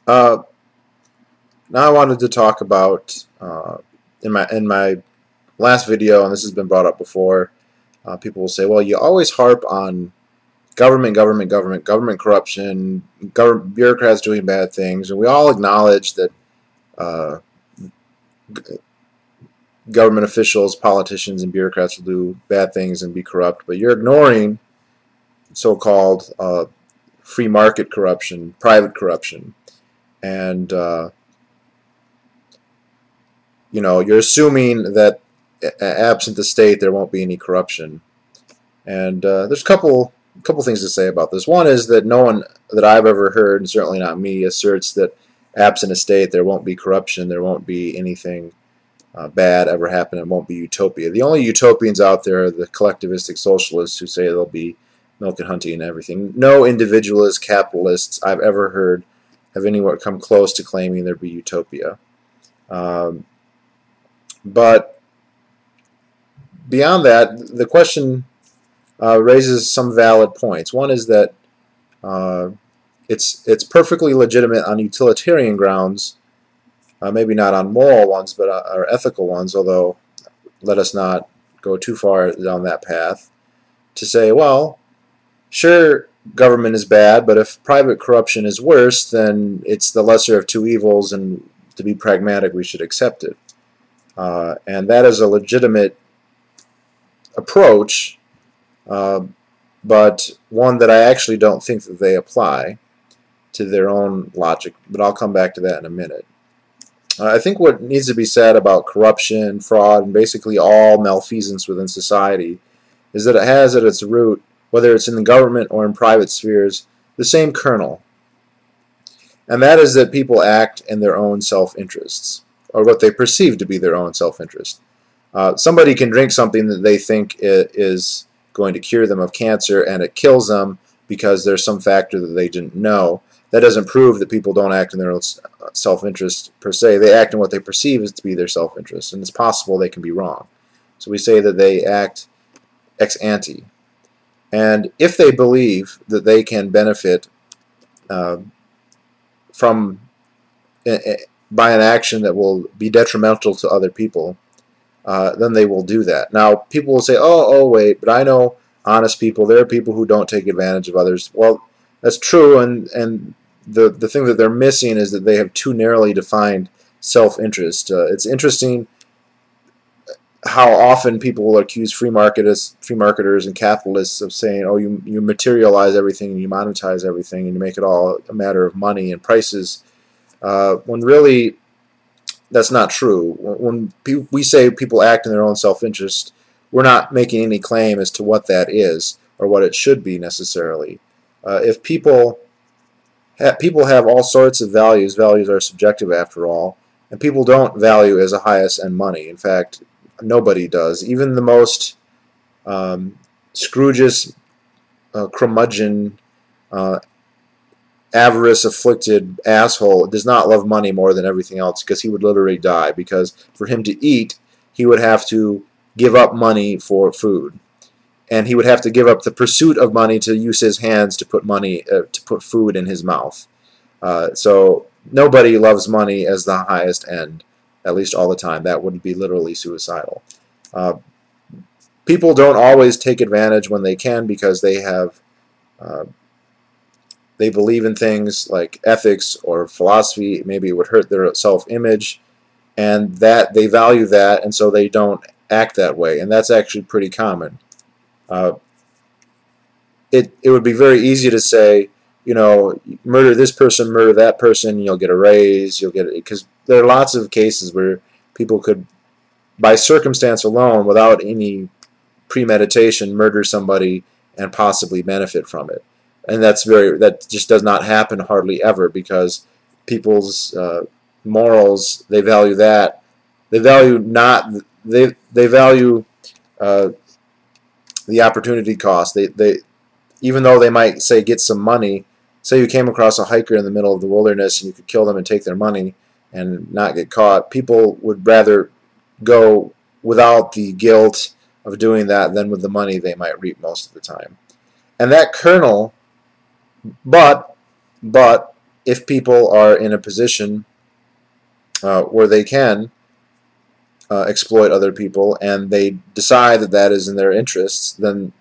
Uh, Now I wanted to talk about in my last video, and this has been brought up before. People will say, "Well, you always harp on government corruption, bureaucrats doing bad things," and we all acknowledge that uh, government officials, politicians, and bureaucrats will do bad things and be corrupt. But you're ignoring so-called free market corruption, private corruption, and you're assuming that absent the state there won't be any corruption. And there's a couple things to say about this. One is that no one that I've ever heard, and certainly not me, asserts that absent a state there won't be corruption, there won't be anything bad ever happen, it won't be utopia. The only utopians out there are the collectivistic socialists who say there'll be milk and hunting and everything. No individualist capitalists I've ever heard have anywhere come close to claiming there'd be utopia. But beyond that, the question raises some valid points. One is that it's perfectly legitimate on utilitarian grounds, maybe not on moral ones, but or ethical ones, although let us not go too far down that path, to say, well, sure, government is bad, but if private corruption is worse, then it's the lesser of two evils, and to be pragmatic, we should accept it. And that is a legitimate approach, but one that I actually don't think that they apply to their own logic, but I'll come back to that in a minute. I think what needs to be said about corruption, fraud, and basically all malfeasance within society is that it has at its root, whether it's in the government or in private spheres, the same kernel. And that is that people act in their own self-interests, or what they perceive to be their own self-interest. Somebody can drink something that they think is going to cure them of cancer, and it kills them because there's some factor that they didn't know. That doesn't prove that people don't act in their own self-interest per se. They act in what they perceive as to be their self-interest, and it's possible they can be wrong. So we say that they act ex ante. And if they believe that they can benefit from by an action that will be detrimental to other people, then they will do that. Now, people will say, oh, wait, but I know honest people. There are people who don't take advantage of others. Well, that's true, and the thing that they're missing is that they have too narrowly defined self-interest. It's interesting how often people will accuse free marketers and capitalists of saying, oh, you materialize everything and you monetize everything and you make it all a matter of money and prices, when really that's not true. When we say people act in their own self-interest, we're not making any claim as to what that is or what it should be necessarily. If people have all sorts of values are subjective after all, and people don't value as a highest end money. In fact, nobody does. Even the most Scrooge's curmudgeon, avarice-afflicted asshole does not love money more than everything else, because he would literally die. Because for him to eat, he would have to give up money for food, and he would have to give up the pursuit of money to use his hands to put food in his mouth. So nobody loves money as the highest end, at least all the time. That would be literally suicidal. People don't always take advantage when they can, because they have they believe in things like ethics or philosophy. Maybe it would hurt their self-image, and that they value that, and so they don't act that way. And that's actually pretty common. It would be very easy to say, murder this person, murder that person, you'll get a raise, because there are lots of cases where people could, by circumstance alone, without any premeditation, murder somebody and possibly benefit from it. And that just does not happen hardly ever, because people's morals, they value that. They value the opportunity cost. They even though they might say get some money, say you came across a hiker in the middle of the wilderness and you could kill them and take their money and not get caught, people would rather go without the guilt of doing that than with the money they might reap most of the time. And that kernel, but if people are in a position where they can exploit other people and they decide that that is in their interests, then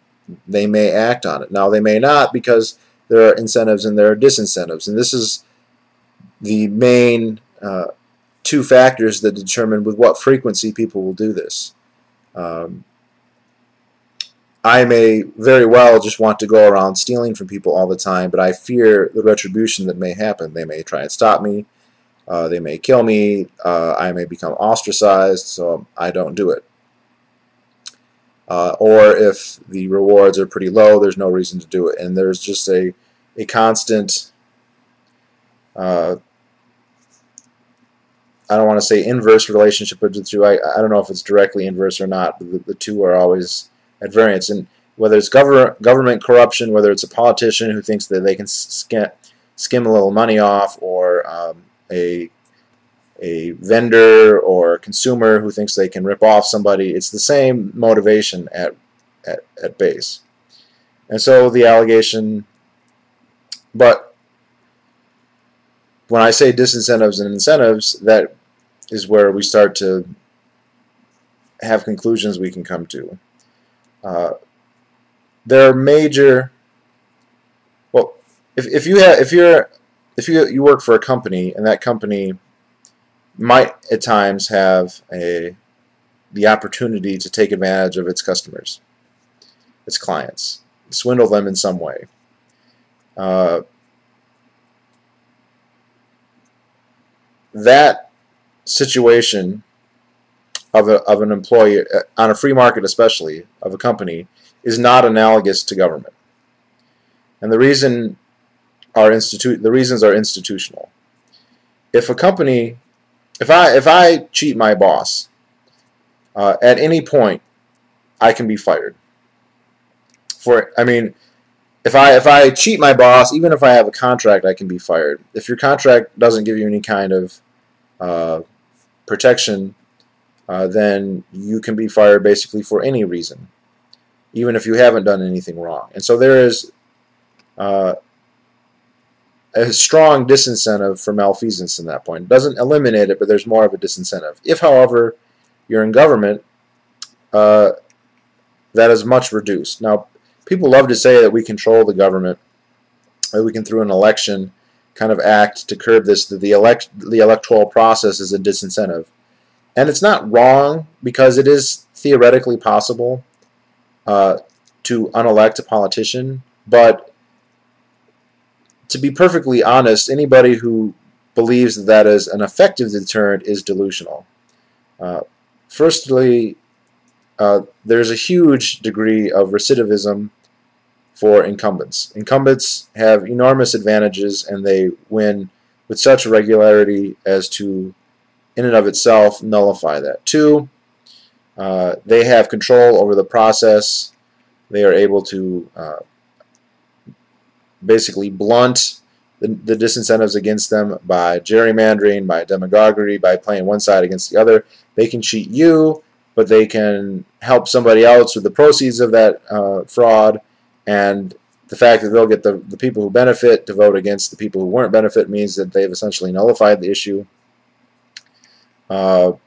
they may act on it. Now, they may not, because there are incentives and there are disincentives. And this is the main two factors that determine with what frequency people will do this. I may very well just want to go around stealing from people all the time, but I fear the retribution that may happen. They may try and stop me. They may kill me. I may become ostracized, so I don't do it. Or if the rewards are pretty low, there's no reason to do it. And there's just a constant, I don't want to say inverse relationship with the two. I don't know if it's directly inverse or not, but the two are always at variance. And whether it's government corruption, whether it's a politician who thinks that they can skim a little money off, or a vendor or a consumer who thinks they can rip off somebody, it's the same motivation at base. And so the allegation, but when I say disincentives and incentives, that is where we start to have conclusions we can come to. There are major, well, if you work for a company, and that company might at times have the opportunity to take advantage of its customers, its clients, swindle them in some way. That situation of an employee, on a free market especially, of a company, is not analogous to government. And the reasons are institutional. If a company, if I cheat my boss, at any point I can be fired. If I cheat my boss, even if I have a contract, I can be fired. If your contract doesn't give you any kind of protection, then you can be fired basically for any reason, even if you haven't done anything wrong. And so there is a strong disincentive for malfeasance in that point. It doesn't eliminate it, but there's more of a disincentive. If, however, you're in government, that is much reduced. Now, people love to say that we control the government, that we can, through an election, kind of act to curb this, that the electoral process is a disincentive. And it's not wrong, because it is theoretically possible to unelect a politician, but to be perfectly honest, anybody who believes that that is an effective deterrent is delusional. Firstly, there's a huge degree of recidivism for incumbents. Incumbents have enormous advantages, and they win with such regularity as to, in and of itself, nullify that. Two, they have control over the process. They are able to basically blunt the disincentives against them by gerrymandering, by demagoguery, by playing one side against the other. They can cheat you, but they can help somebody else with the proceeds of that fraud, and the fact that they'll get the people who benefit to vote against the people who weren't benefit means that they've essentially nullified the issue. The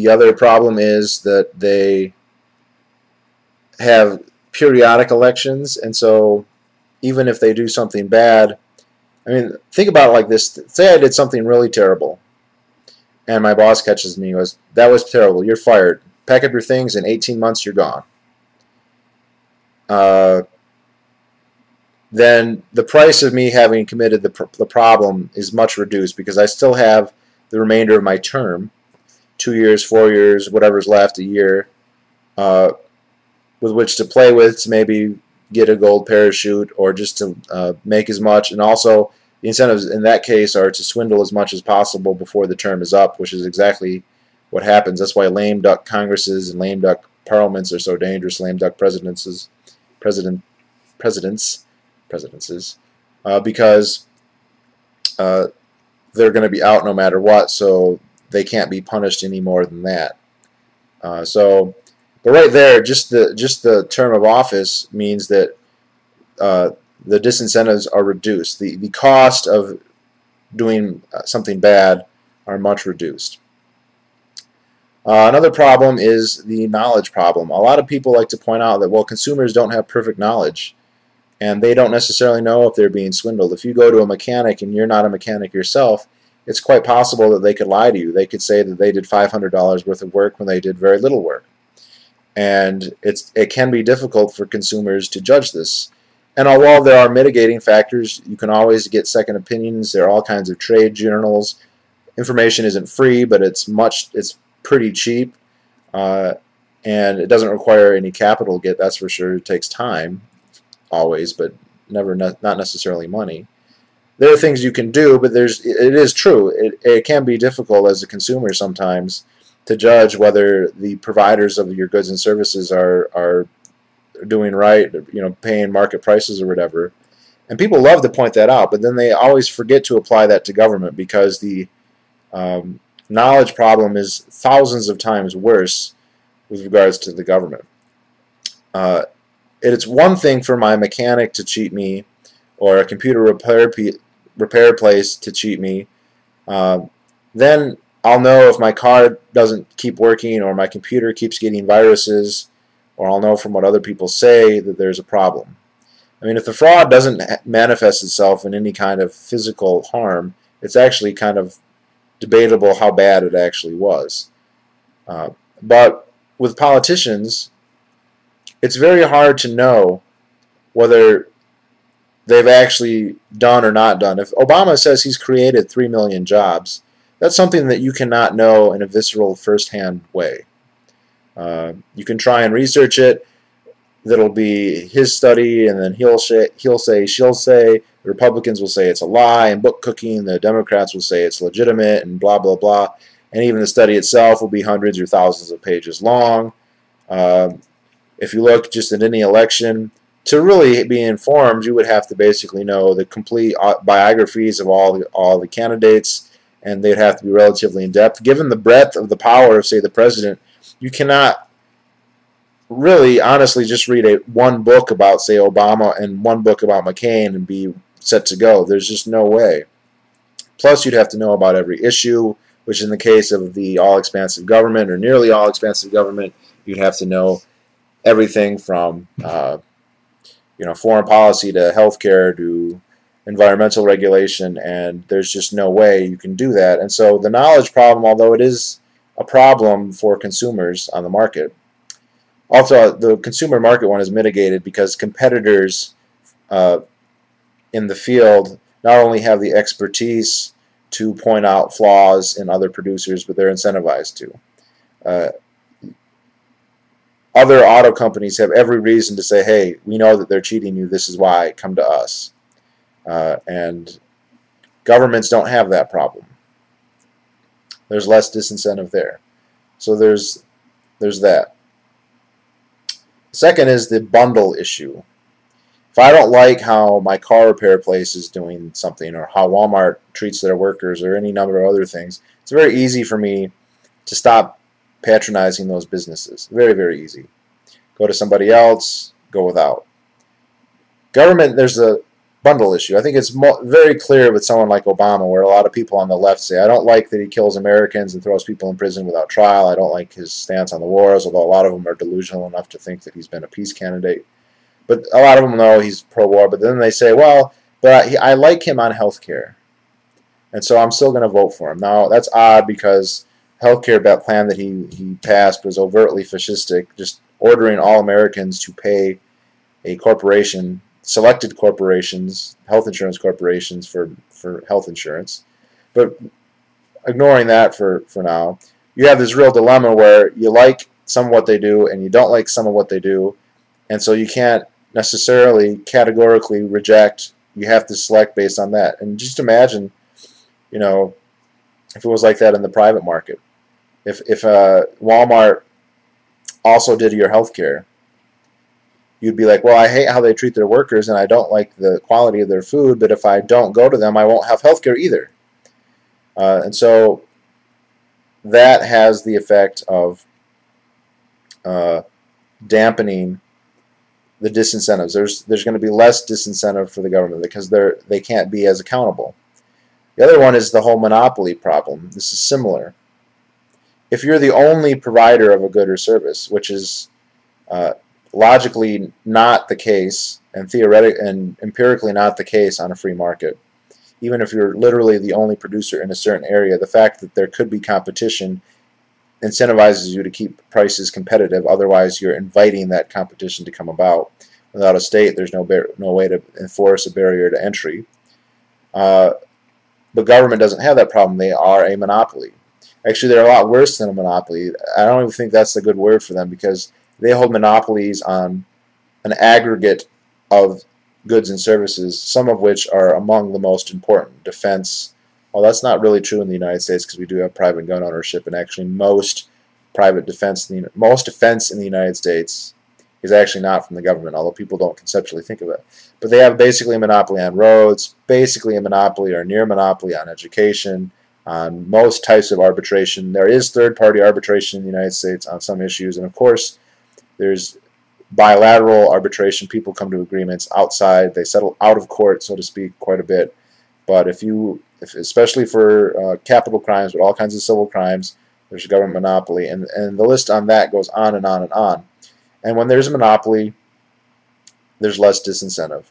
other problem is that they have periodic elections, and so even if they do something bad, I mean, think about it like this. Say I did something really terrible, and my boss catches me and goes, "That was terrible, you're fired. Pack up your things, in 18 months you're gone." Then the price of me having committed the problem is much reduced, because I still have the remainder of my term, 2 years, 4 years, whatever's left, a year, with which to play with, to maybe get a gold parachute, or just to make as much. And also, the incentives in that case are to swindle as much as possible before the term is up, which is exactly what happens. That's why lame duck Congresses and lame duck parliaments are so dangerous, lame duck presidencies, because they're going to be out no matter what, so they can't be punished any more than that. But right there, just the term of office means that the disincentives are reduced. The cost of doing something bad are much reduced. Another problem is the knowledge problem. A lot of people like to point out that, well, consumers don't have perfect knowledge, and they don't necessarily know if they're being swindled. If you go to a mechanic and you're not a mechanic yourself, it's quite possible that they could lie to you. They could say that they did $500 worth of work when they did very little work. And it can be difficult for consumers to judge this. And although there are mitigating factors, you can always get second opinions. There are all kinds of trade journals. Information isn't free, but it's pretty cheap, and it doesn't require any capital to get. That's for sure. It takes time, always, but not necessarily money. There are things you can do, but it is true. It can be difficult as a consumer sometimes to judge whether the providers of your goods and services are doing right, paying market prices or whatever. And people love to point that out, but then they always forget to apply that to government, because the knowledge problem is thousands of times worse with regards to the government. It's one thing for my mechanic to cheat me, or a computer repair place to cheat me. Then I'll know if my car doesn't keep working, or my computer keeps getting viruses, or I'll know from what other people say that there's a problem. I mean, if the fraud doesn't manifest itself in any kind of physical harm, it's actually kind of debatable how bad it actually was. But with politicians, it's very hard to know whether they've actually done or not done. If Obama says he's created 3 million jobs, that's something that you cannot know in a visceral, first-hand way. You can try and research it. That'll be his study, and then he'll say, she'll say. The Republicans will say it's a lie and book cooking. The Democrats will say it's legitimate and blah, blah, blah. And even the study itself will be hundreds or thousands of pages long. If you look just at any election, to really be informed, you would have to basically know the complete biographies of all the candidates, and they'd have to be relatively in-depth. Given the breadth of the power of, say, the president, you cannot really, honestly, just read one book about, say, Obama and one book about McCain and be set to go. There's just no way. Plus, you'd have to know about every issue, which in the case of the all-expansive government, or nearly all-expansive government, you'd have to know everything from foreign policy to healthcare to environmental regulation, and there's just no way you can do that. And so the knowledge problem, although it is a problem for consumers on the market, also the consumer market one is mitigated because competitors in the field not only have the expertise to point out flaws in other producers, but they're incentivized to. Other auto companies have every reason to say, hey, we know that they're cheating you, this is why, come to us. And governments don't have that problem. There's less disincentive there. So there's that. Second is the bundle issue. If I don't like how my car repair place is doing something, or how Walmart treats their workers, or any number of other things, it's very easy for me to stop patronizing those businesses. Very, very easy. Go to somebody else, go without. Government, there's a bundle issue. I think it's very clear with someone like Obama, where a lot of people on the left say, I don't like that he kills Americans and throws people in prison without trial. I don't like his stance on the wars, although a lot of them are delusional enough to think that he's been a peace candidate. But a lot of them know he's pro-war, but then they say, well, but I like him on health care, and so I'm still going to vote for him. Now, that's odd, because healthcare plan that he passed was overtly fascistic, just ordering all Americans to pay a corporation, selected corporations, health insurance corporations, for health insurance. But ignoring that for now, you have this real dilemma where you like some of what they do and you don't like some of what they do, and so you can't necessarily categorically reject. You have to select based on that. And just imagine, if it was like that in the private market. If Walmart also did your health care, you'd be like, well, I hate how they treat their workers and I don't like the quality of their food, but if I don't go to them, I won't have health care either. And so that has the effect of dampening the disincentives. There's going to be less disincentive for the government because they can't be as accountable. The other one is the whole monopoly problem. This is similar. If you're the only provider of a good or service, which is logically not the case, and theoretically and empirically not the case on a free market, even if you're literally the only producer in a certain area, the fact that there could be competition incentivizes you to keep prices competitive. Otherwise, you're inviting that competition to come about. Without a state, there's no way to enforce a barrier to entry. But government doesn't have that problem. They are a monopoly. Actually, they're a lot worse than a monopoly. I don't even think that's a good word for them because they hold monopolies on an aggregate of goods and services, some of which are among the most important. Defense. Well, that's not really true in the United States because we do have private gun ownership, and actually most defense in the United States is actually not from the government, although people don't conceptually think of it. But they have basically a monopoly on roads, basically a monopoly or near monopoly on education, on most types of arbitration. There is third-party arbitration in the United States on some issues, and of course there's bilateral arbitration. People come to agreements outside. They settle out of court, so to speak, quite a bit. But especially for capital crimes, but all kinds of civil crimes, there's a government monopoly, and the list on that goes on and on and on. And when there's a monopoly, there's less disincentive.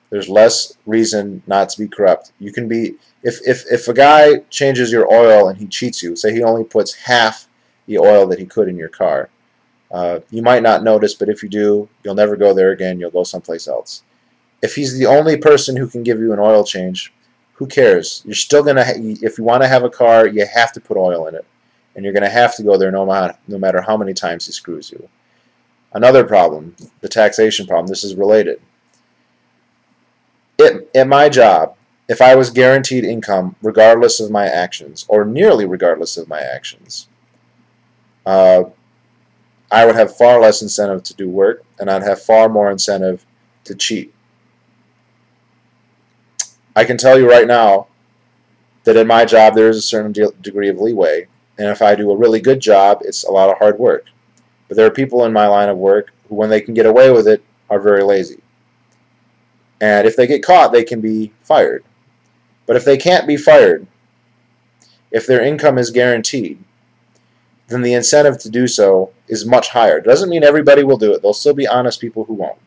There's less reason not to be corrupt. You can be if a guy changes your oil and he cheats you, say he only puts half the oil that he could in your car, you might not notice, but if you do, you'll never go there again. You'll go someplace else. If he's the only person who can give you an oil change, who cares? You're still gonna if you want to have a car, you have to put oil in it, and you're gonna have to go there no matter how many times he screws you. Another problem, the taxation problem. This is related. At my job, if I was guaranteed income regardless of my actions, or nearly regardless of my actions, I would have far less incentive to do work, and I'd have far more incentive to cheat. I can tell you right now that in my job there is a certain degree of leeway, and if I do a really good job, it's a lot of hard work. But there are people in my line of work who, when they can get away with it, are very lazy. And if they get caught, they can be fired. But if they can't be fired, if their income is guaranteed, then the incentive to do so is much higher. It doesn't mean everybody will do it. There'll still be honest people who won't.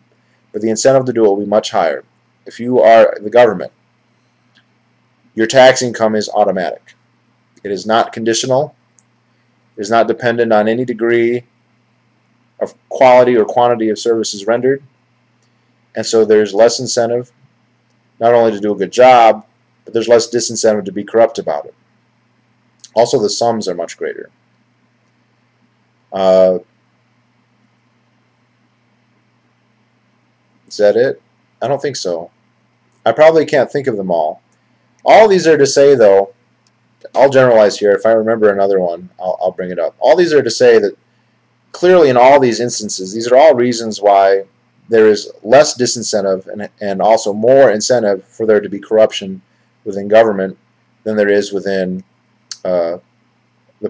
But the incentive to do it will be much higher. If you are the government, your tax income is automatic. It is not conditional. It is not dependent on any degree of quality or quantity of services rendered. And so there's less incentive not only to do a good job, but there's less disincentive to be corrupt about it. Also, the sums are much greater. Is that it? I don't think so. I probably can't think of them all. All these are to say, though, I'll generalize here. If I remember another one, I'll bring it up. All these are to say that clearly in all these instances, these are all reasons why there is less disincentive and also more incentive for there to be corruption within government than there is within the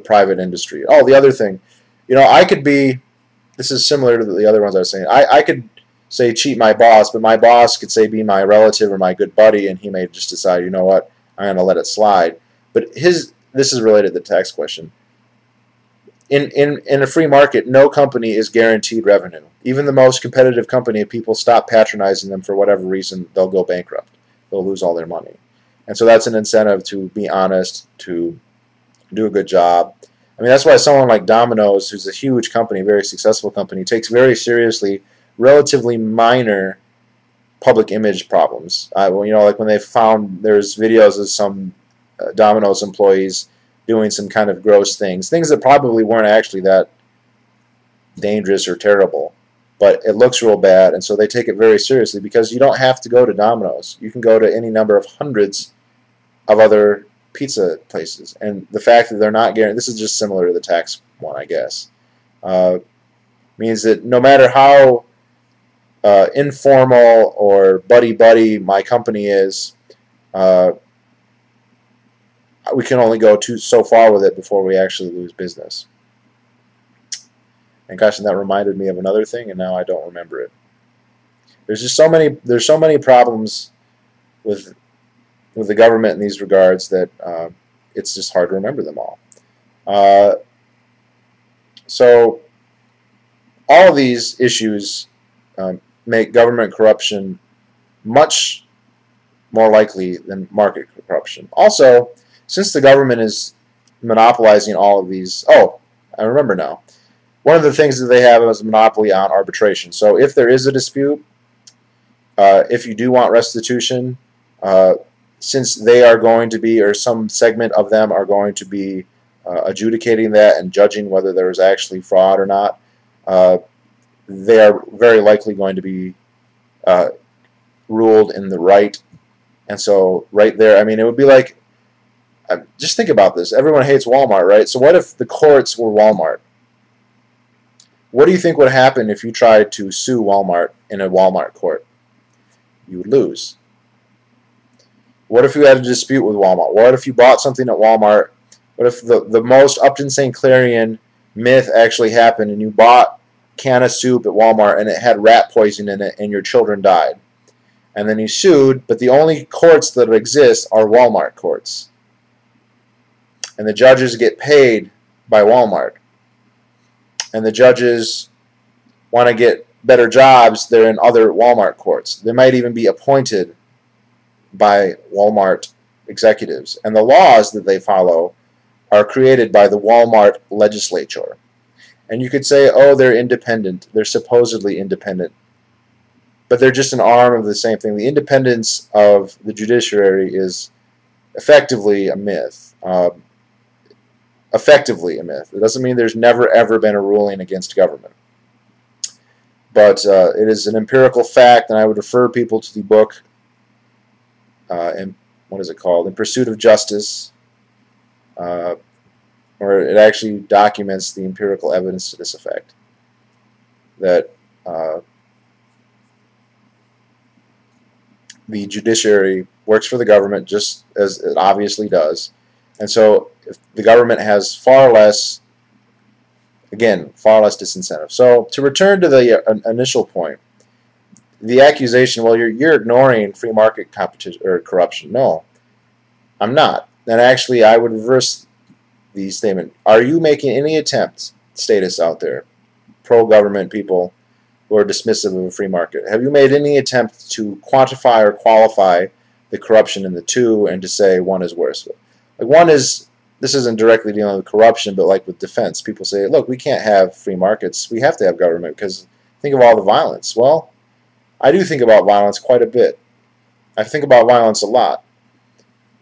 private industry. Oh, the other thing, I could be, this is similar to the other ones I was saying, I could say cheat my boss, but my boss could say be my relative or my good buddy, and he may just decide, you know what, I'm going to let it slide. But this is related to the tax question. In a free market, no company is guaranteed revenue. Even the most competitive company, if people stop patronizing them for whatever reason, they'll go bankrupt. They'll lose all their money. And so that's an incentive to be honest, to do a good job. I mean, that's why someone like Domino's, who's a huge company, very successful company, takes very seriously relatively minor public image problems. Like when they found there's videos of some Domino's employees doing some kind of gross things that probably weren't actually that dangerous or terrible, but it looks real bad, and so they take it very seriously because you don't have to go to Domino's. You can go to any number of hundreds of other pizza places, and the fact that they're not guaranteed, this is just similar to the tax one, I guess, means that no matter how informal or buddy-buddy my company is, we can only go so far with it before we actually lose business. And gosh, and that reminded me of another thing, and now I don't remember it. there's so many problems with the government in these regards that it's just hard to remember them all. Uh, so all of these issues make government corruption much more likely than market corruption. Also, since the government is monopolizing all of these, oh, I remember now. One of the things that they have is a monopoly on arbitration. So if there is a dispute, if you do want restitution, since they are going to be, or some segment of them are going to be adjudicating that and judging whether there is actually fraud or not, they are very likely going to be ruled in the right. And so right there, I mean, it would be like, just think about this. Everyone hates Walmart, right? So what if the courts were Walmart? What do you think would happen if you tried to sue Walmart in a Walmart court? You would lose. What if you had a dispute with Walmart? What if you bought something at Walmart? What if the most Upton St. Clairian myth actually happened and you bought a can of soup at Walmart and it had rat poison in it and your children died? And then you sued, but the only courts that exist are Walmart courts. And the judges get paid by Walmart. And the judges want to get better jobs, they're in other Walmart courts. They might even be appointed by Walmart executives. And the laws that they follow are created by the Walmart legislature. And you could say, oh, they're independent. They're supposedly independent. But they're just an arm of the same thing. The independence of the judiciary is effectively a myth. Effectively a myth. It doesn't mean there's never ever been a ruling against government. But it is an empirical fact, and I would refer people to the book, what is it called? In Pursuit of Justice, where it actually documents the empirical evidence to this effect. That the judiciary works for the government just as it obviously does. And so if the government has far less, again, far less disincentive. So to return to the initial point, the accusation, well, you're ignoring free market competition or corruption. No, I'm not. And actually, I would reverse the statement. Are you making any attempt, statists out there, pro-government people who are dismissive of a free market, have you made any attempt to quantify or qualify the corruption in the two and to say one is worse? Like one is, this isn't directly dealing with corruption, but like with defense, people say, look, we can't have free markets. We have to have government because think of all the violence. Well, I do think about violence quite a bit. I think about violence a lot.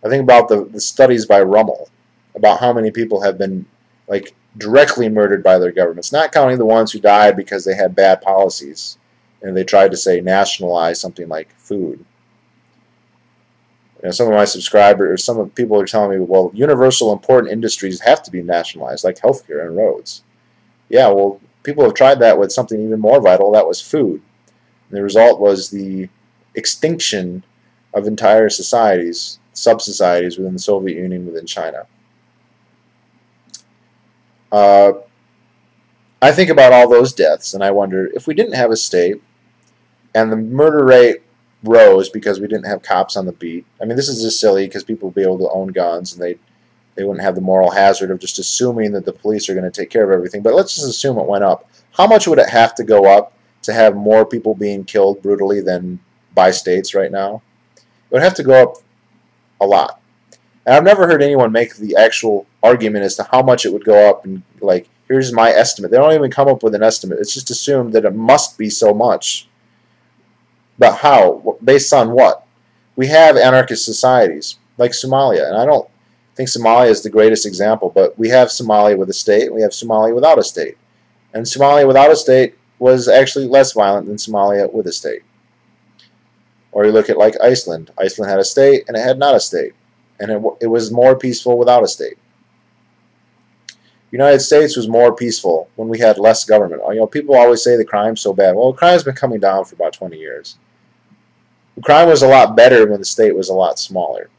I think about the studies by Rummel about how many people have been like directly murdered by their governments, not counting the ones who died because they had bad policies and they tried to say nationalize something like food. You know, some of my subscribers, some of the people are telling me, well, universal important industries have to be nationalized, like healthcare and roads. Yeah, well, people have tried that with something even more vital, that was food. And the result was the extinction of entire societies, sub-societies within the Soviet Union, within China. I think about all those deaths, and I wonder, if we didn't have a state, and the murder rate rose because we didn't have cops on the beat. I mean, this is just silly because people would be able to own guns, and they wouldn't have the moral hazard of just assuming that the police are going to take care of everything. But let's just assume it went up. How much would it have to go up to have more people being killed brutally than by states right now? It would have to go up a lot. And I've never heard anyone make the actual argument as to how much it would go up, and like, here's my estimate. They don't even come up with an estimate. It's just assumed that it must be so much. But how? Based on what? We have anarchist societies, like Somalia, and I don't think Somalia is the greatest example, but we have Somalia with a state, and we have Somalia without a state. And Somalia without a state was actually less violent than Somalia with a state. Or you look at like Iceland. Iceland had a state, and it had not a state. And it was more peaceful without a state. The United States was more peaceful when we had less government. You know, people always say the crime's so bad. Well, crime's been coming down for about 20 years. The crime was a lot better when the state was a lot smaller.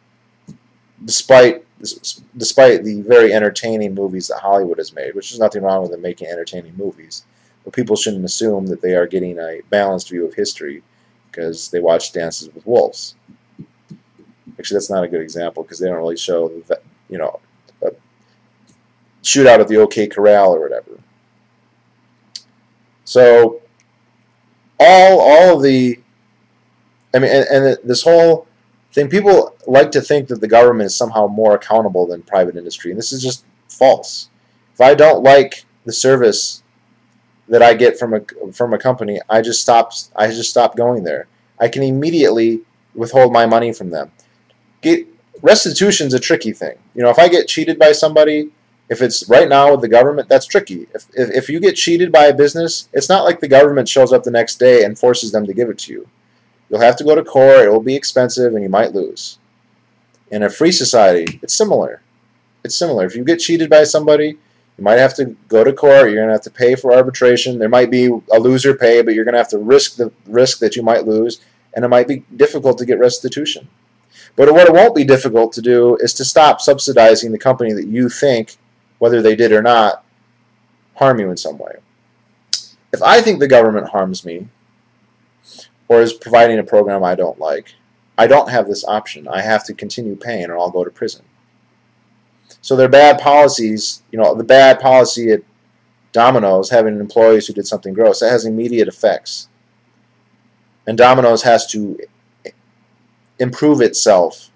Despite the very entertaining movies that Hollywood has made, which is nothing wrong with them making entertaining movies, but people shouldn't assume that they are getting a balanced view of history because they watch Dances with Wolves. Actually, that's not a good example because they don't really show the, a shootout at the OK Corral or whatever. So all of the, I mean, and this whole thing, people like to think that the government is somehow more accountable than private industry, and this is just false. If I don't like the service that I get from a company, I just stop going there. I can immediately withhold my money from them. Restitution's a tricky thing. If I get cheated by somebody, if it's right now with the government, that's tricky. If you get cheated by a business, it's not like the government shows up the next day and forces them to give it to you. You'll have to go to court, it will be expensive, and you might lose. In a free society, it's similar. It's similar. If you get cheated by somebody, you might have to go to court, you're going to have to pay for arbitration. There might be a loser pay, but you're going to have to risk that you might lose, and it might be difficult to get restitution. But what it won't be difficult to do is to stop subsidizing the company that you think, whether they did or not, harm you in some way. If I think the government harms me or is providing a program I don't like, I don't have this option. I have to continue paying or I'll go to prison. So their bad policies, the bad policy at Domino's having employees who did something gross, that has immediate effects. And Domino's has to improve itself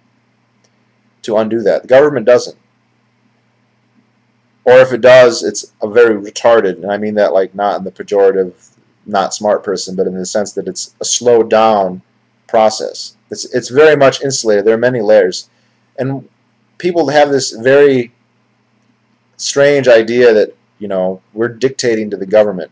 to undo that. The government doesn't. Or if it does, it's a very retarded, and I mean that like not in the pejorative, not smart person, but in the sense that it's a slowed down process. It's very much insulated. There are many layers. And people have this very strange idea that, we're dictating to the government.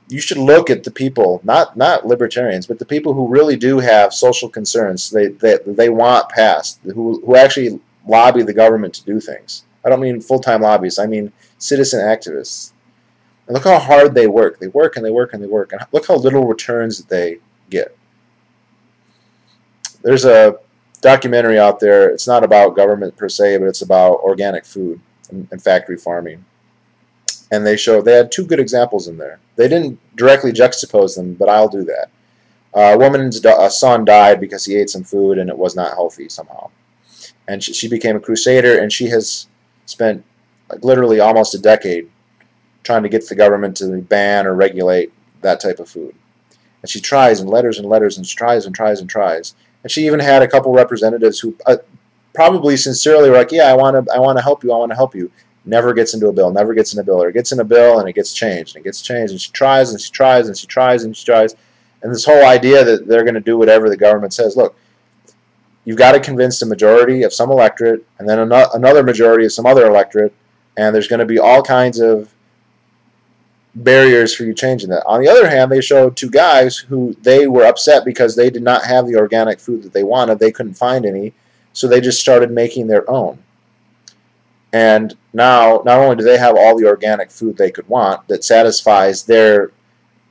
You should look at the people, not libertarians, but the people who really do have social concerns they want passed, who actually lobby the government to do things. I don't mean full-time lobbyists. I mean citizen activists. And look how hard they work. They work and they work and they work. And look how little returns that they get. There's a documentary out there. It's not about government per se, but it's about organic food and factory farming. And they had two good examples in there. They didn't directly juxtapose them, but I'll do that. A woman's son died because he ate some food and it was not healthy somehow. And she became a crusader, and she has spent literally almost a decade trying to get the government to ban or regulate that type of food. And she tries and letters and letters, and she tries and tries and tries. And she even had a couple representatives who probably sincerely were like, yeah, I want to help you, I want to help you. Never gets into a bill, never gets in a bill, or it gets in a bill and it gets changed, and it gets changed, and she tries and she tries and she tries and she tries. And this whole idea that they're going to do whatever the government says, look, you've got to convince the majority of some electorate and then another majority of some other electorate, and there's going to be all kinds of barriers for you changing that. On the other hand, they showed two guys who they were upset because they did not have the organic food that they wanted. They couldn't find any, so they just started making their own. And now, not only do they have all the organic food they could want that satisfies their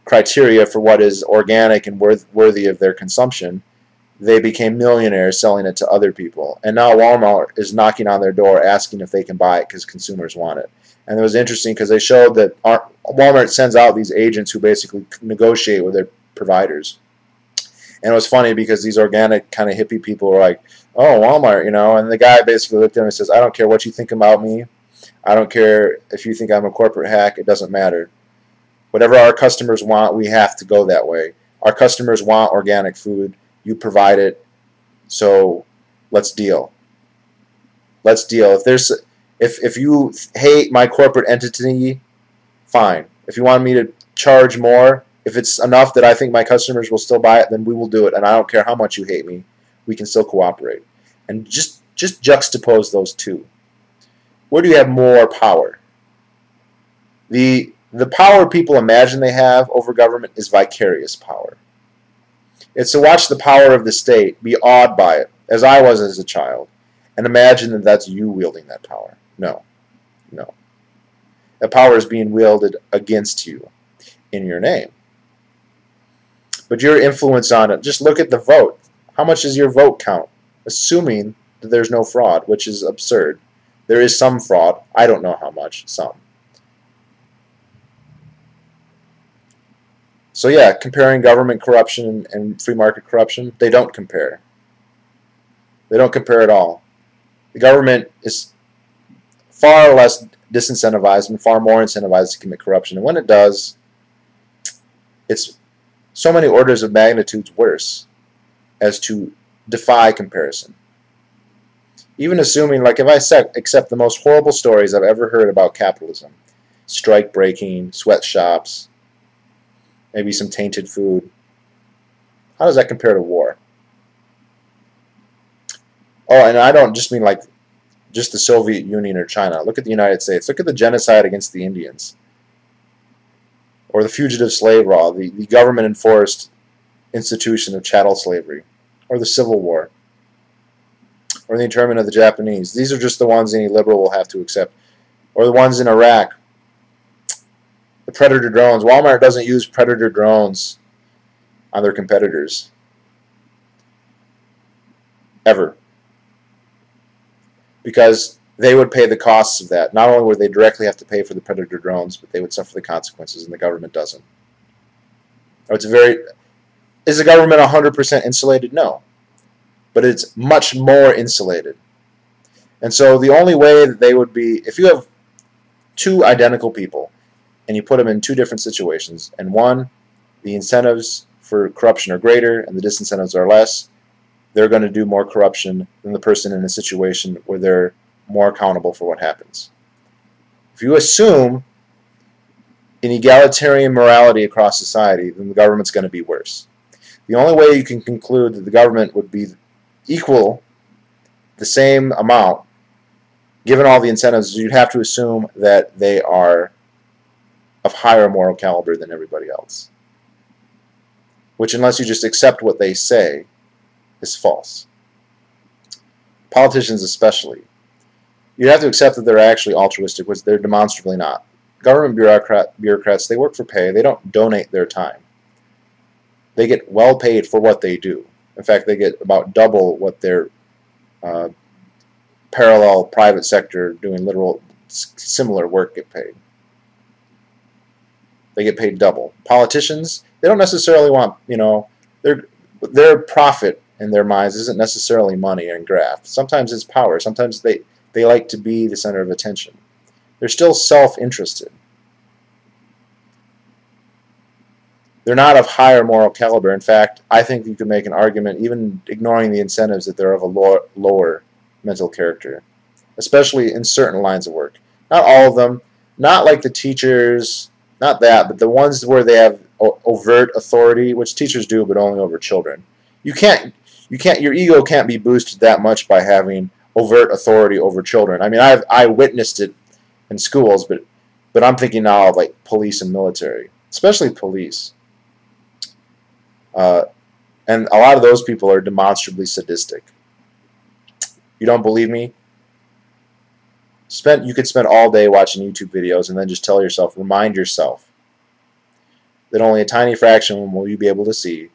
criteria for what is organic and worthy of their consumption, they became millionaires selling it to other people. And now Walmart is knocking on their door asking if they can buy it because consumers want it. And it was interesting because they showed that Walmart sends out these agents who basically negotiate with their providers. And it was funny because these organic kind of hippie people were like, oh, Walmart, and the guy basically looked at him and says, I don't care what you think about me. I don't care if you think I'm a corporate hack. It doesn't matter. Whatever our customers want, we have to go that way. Our customers want organic food. You provide it, so let's deal. Let's deal. If you hate my corporate entity, fine. If you want me to charge more, if it's enough that I think my customers will still buy it, then we will do it. And I don't care how much you hate me. We can still cooperate. And just juxtapose those two. Where do you have more power? The power people imagine they have over government is vicarious power. It's to watch the power of the state, be awed by it, as I was as a child, and imagine that that's you wielding that power. No. No. That power is being wielded against you in your name. But your influence on it, just look at the vote. How much does your vote count? Assuming that there's no fraud, which is absurd. There is some fraud. I don't know how much. Some. So yeah, comparing government corruption and free market corruption, they don't compare. They don't compare at all. The government is far less disincentivized and far more incentivized to commit corruption. And when it does, it's so many orders of magnitudes worse as to defy comparison. Even assuming, like if I accept the most horrible stories I've ever heard about capitalism, strike breaking, sweatshops, maybe some tainted food, how does that compare to war? Oh, and I don't just mean like just the Soviet Union or China. Look at the United States. Look at the genocide against the Indians. Or the fugitive slave law, the government-enforced institution of chattel slavery. Or the Civil War. Or the internment of the Japanese. These are just the ones any liberal will have to accept. Or the ones in Iraq. The Predator drones. Walmart doesn't use Predator drones on their competitors. Ever. Because they would pay the costs of that. Not only would they directly have to pay for the Predator drones, but they would suffer the consequences, and the government doesn't. Is the government 100% insulated? No. But it's much more insulated. And so the only way that they would be, if you have two identical people, and you put them in two different situations, and one, the incentives for corruption are greater, and the disincentives are less, they're going to do more corruption than the person in a situation where they're more accountable for what happens. If you assume an egalitarian morality across society, then the government's going to be worse. The only way you can conclude that the government would be equal, the same amount, given all the incentives, you'd have to assume that they are of higher moral caliber than everybody else. Which, unless you just accept what they say, is false. Politicians especially. You have to accept that they're actually altruistic, which they're demonstrably not. Government bureaucrats, they work for pay. They don't donate their time. They get well paid for what they do. In fact, they get about double what their parallel private sector doing literal similar work get paid. They get paid double. Politicians, they don't necessarily want, their profit in their minds isn't necessarily money and graft. Sometimes it's power. Sometimes they like to be the center of attention. They're still self-interested. They're not of higher moral caliber. In fact, I think you could make an argument, even ignoring the incentives, that they're of a lower mental character, especially in certain lines of work. Not all of them. Not like the teachers, not that, but the ones where they have overt authority, which teachers do, but only over children. Your ego can't be boosted that much by having overt authority over children. I mean, I witnessed it in schools, but I'm thinking now of like police and military, especially police. And a lot of those people are demonstrably sadistic. You don't believe me? You could spend all day watching YouTube videos and then just remind yourself that only a tiny fraction of them will you be able to see.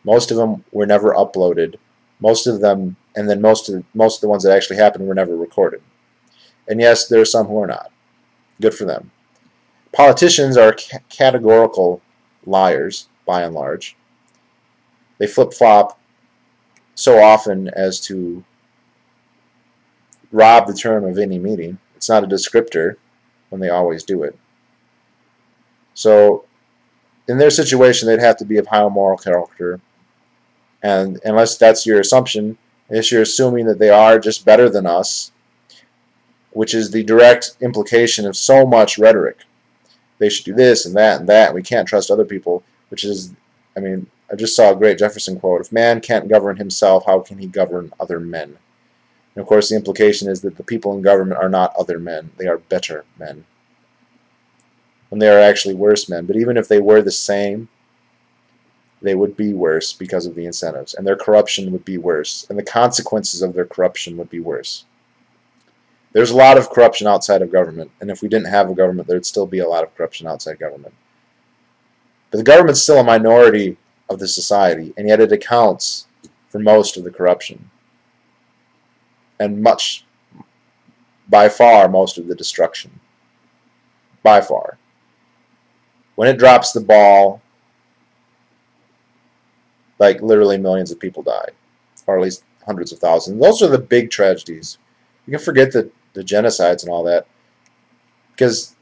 Most of them were never uploaded. Most of them, and then most of the ones that actually happened were never recorded. And yes, there are some who are not. Good for them. Politicians are categorical liars, by and large. They flip-flop so often as to rob the term of any meaning. It's not a descriptor when they always do it. So, in their situation, they'd have to be of high moral character. And unless that's your assumption, unless you're assuming that they are just better than us, which is the direct implication of so much rhetoric. They should do this and that and that, and we can't trust other people, which is, I mean, I just saw a great Jefferson quote, if man can't govern himself, how can he govern other men? And of course the implication is that the people in government are not other men, they are better men. And they are actually worse men, but even if they were the same, they would be worse because of the incentives, and their corruption would be worse, and the consequences of their corruption would be worse. There's a lot of corruption outside of government, and if we didn't have a government, there would still be a lot of corruption outside government. But the government's still a minority of the society, and yet it accounts for most of the corruption, and by far, most of the destruction. By far. When it drops the ball, like literally millions of people die, or at least hundreds of thousands. Those are the big tragedies. You can forget the genocides and all that, because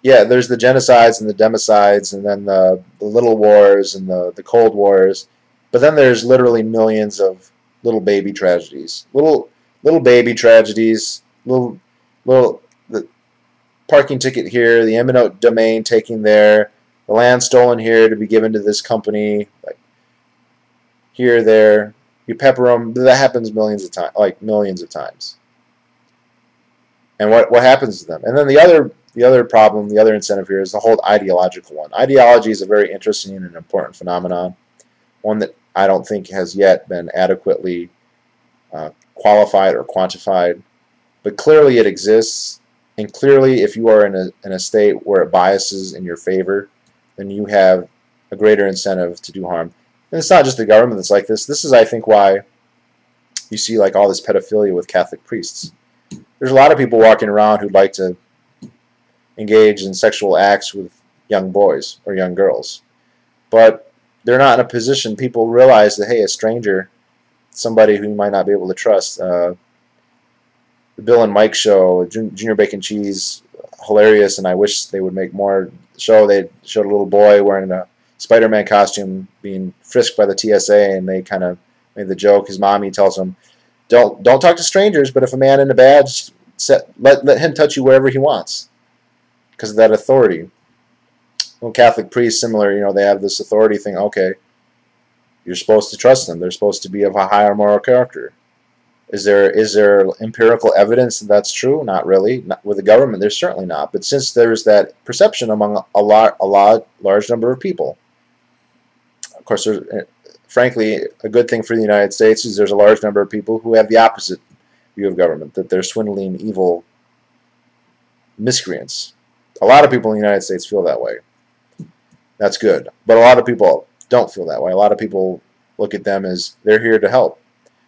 yeah, there's the genocides and the democides, and then the little wars and the Cold Wars, but then there's literally millions of little baby tragedies, little baby tragedies, little the parking ticket here, the eminent domain taking there, the land stolen here to be given to this company, like here, there. You pepper them. That happens millions of times, like millions of times. And what happens to them? And then the other problem, the other incentive here is the whole ideological one. Ideology is a very interesting and important phenomenon, one that I don't think has yet been adequately qualified or quantified. But clearly it exists, and clearly if you are in a state where it biases in your favor, then you have a greater incentive to do harm. And it's not just the government that's like this. This is, I think, why you see like all this pedophilia with Catholic priests. There's a lot of people walking around who'd like to engage in sexual acts with young boys or young girls, but they're not in a position. People realize that, hey, a stranger, somebody who you might not be able to trust. The Bill and Mike show, Junior Bacon Cheese, hilarious, and I wish they would make more show. They showed a little boy wearing a Spider-Man costume being frisked by the TSA, and they kind of made the joke. His mommy tells him, don't talk to strangers, but if a man in a badge, let him touch you wherever he wants, because of that authority. Well, Catholic priests, similar, they have this authority thing. Okay, you're supposed to trust them. They're supposed to be of a higher moral character. Is there empirical evidence that that's true? Not really. Not with the government, there's certainly not. But since there's that perception among a large number of people, of course, frankly, a good thing for the United States is there's a large number of people who have the opposite view of government, that they're swindling, evil miscreants. A lot of people in the United States feel that way. That's good. But a lot of people don't feel that way. A lot of people look at them as they're here to help.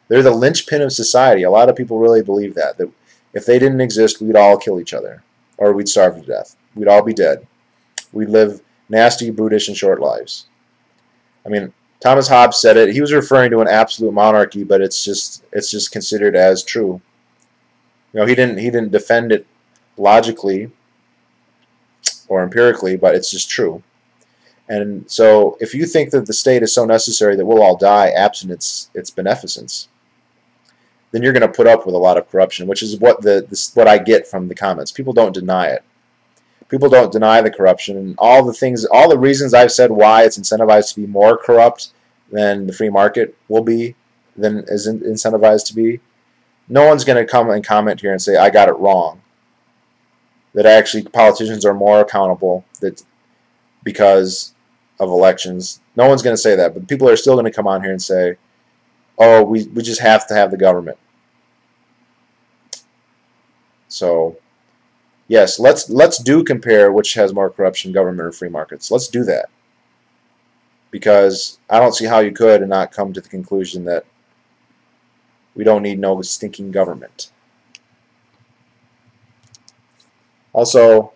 They're the linchpin of society. A lot of people really believe that if they didn't exist, we'd all kill each other, or we'd starve to death. We'd all be dead. We'd live nasty, brutish, and short lives. I mean, Thomas Hobbes said it. He was referring to an absolute monarchy, but it's just considered as true. He didn't defend it logically or empirically, but it's just true. And so, if you think that the state is so necessary that we'll all die absent its beneficence, then you're going to put up with a lot of corruption, which is what I get from the comments. People don't deny it. People don't deny the corruption, and all the reasons I've said why it's incentivized to be more corrupt than the free market is incentivized to be. No one's going to come and comment here and say I got it wrong. That actually politicians are more accountable because of elections. No one's going to say that, but people are still going to come on here and say, oh, we just have to have the government. So, yes, let's do compare which has more corruption, government or free markets. Let's do that. Because I don't see how you could and not come to the conclusion that we don't need no stinking government. Also,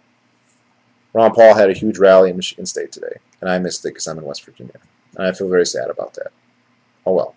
Ron Paul had a huge rally in Michigan State today, and I missed it because I'm in West Virginia. And I feel very sad about that. Oh well.